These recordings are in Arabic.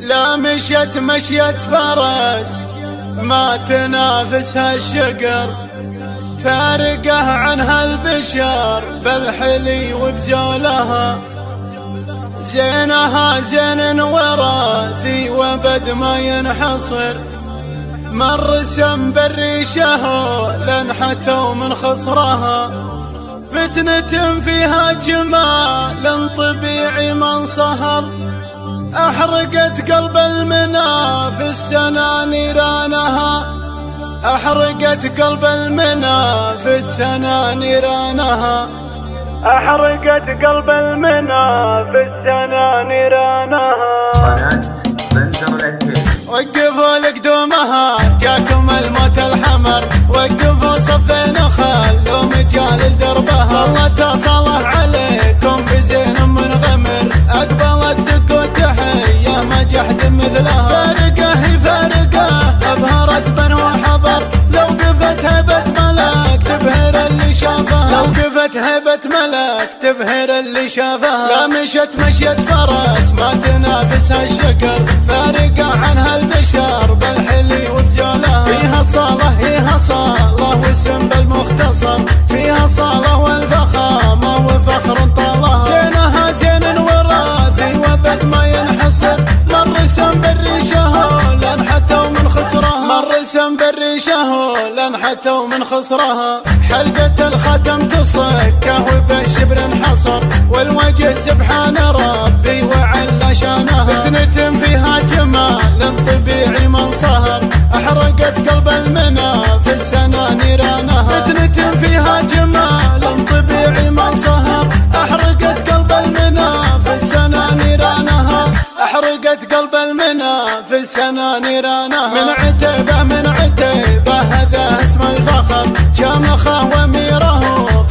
لا مشيت مشيت فرس ما تنافسها الشقر، فارقه عنها البشر بالحلي وبزولها. زينها زين وراثي وبد ما ينحصر، مر سم بالريشه لنحتوا من خصرها. فتنة فيها جمال طبيعي من صهر، أحرقت قلب المنى في السنة نيرانها. أحرقت قلب المنى في السنة نيرانها. أحرقت قلب المنى في السنة نيرانها. قناة بندر العتيب. وقفوا لقدومها جاكم الموت الحمر، وقفوا صفين خلوا مجال لدربها. والله تصلح عليكم بزين منغمر، أقبلت دق وتحية ما جحد مثلها. فارقة هي فارقة أبهرت بنو حضر، لو قفت هبة ملك تبهر اللي شافها. لو قفت هبة ملك تبهر اللي شافها. لا مشت مشيت فرس ما تنافسها الشكر، فارقة عنها البشر بالحلي وبزولها. فيها صالة فيها صالة واسم بالمختصر، فيها صالة والفخامة وفخر طالها. زينها زين وراثي وبد ما ينحصر، مر سم بالريشه لنحتوا من خصرها. مر سم بالريشه لنحتوا من خصرها. حلقة الختم تصكه وبالشبر انحصر، والوجه سبحان ربي وعلى شانها. فتنة فيها جمال طبيعي من صهر، أحرقت قلب المنى في السنة نيرانها. فتنة فيها جمال طبيعي من صهر، أحرقت قلب المنى في السنة نيرانها. أحرقت قلب المنى في السنة نيرانها. من عتيبة من عتيبة هذا اسم الفخر، شامخه واميره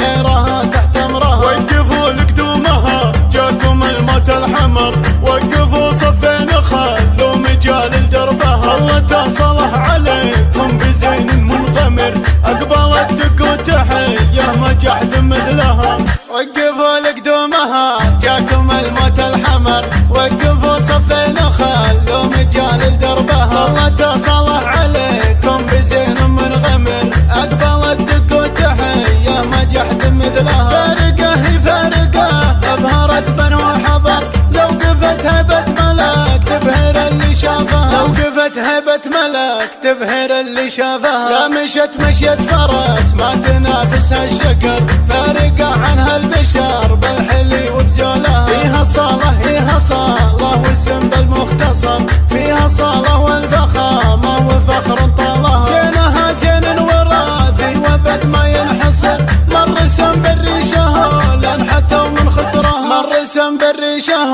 غيرها تحت امرها. وقفوا لقدومها جاكم الموت الحمر، وقفوا صفين خلوا مجال لدربها. الله تصلح عليكم بزين منغمر، أقبلت دق وتحية ما جحد مثلها. وقفوا لقدومها جاكم الموت الحمر، وقفوا صفين خلوا مجال لدربها. الله تصلح عليكم بزين منغمر، أقبلت دق وتحية ما جحد مثلها. فارقة هي فارقة أبهرت بنو حضر، لو قفت هبة ملك تبهر اللي شافها. لو قفت هبة ملك تبهر اللي شافها. لا مشت مشيت فرس ما تنافسها الشكر، فارقة عنها البشر بالحلي وبزولها. فيها صالة فيها صالة واسم بالمختصر، فيها صالة والفخامة وفخر طالها. زينها زين وراثي وبد ما ينحصر، مر سم بالريشه لنحتوا من خصرها. مر سم بالريشه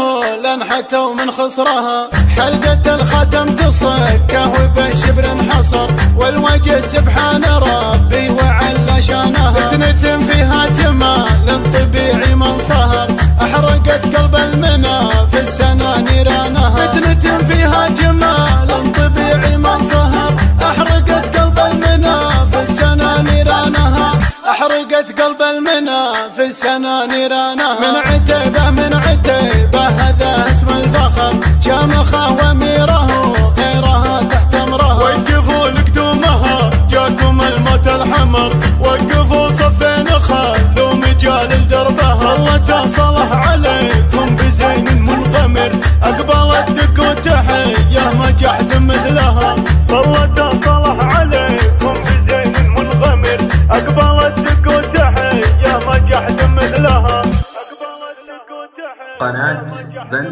لنحتوا من خصرها. حلقة الختم تصكه وبالشبر انحصر، والوجه سبحان ربي وعلى شانها. فتنة فيها جمال طبيعي من صهر، أحرقت قلب المنى في السنة نيرانها. فتنة فيها جمال طبيعي من صهر، أحرقت قلب المنى في السنة نيرانها. أحرقت قلب المنى في السنة نيرانها. من عتيبة من عتيبة هذا اسم الفخر، شامخه واميره غيرها تحت امرها. وقفوا لقدومها جاكم الموت الحمر، وقفوا صفين خلوا مجال لدربها. الله تصلح عليكم بزين منغمر، أقبلت دق وتحية ما جحد مثلها. الله تصلح عليكم بزين منغمر، أقبلت دق وتحية ما جحد مثلها. قناة بندر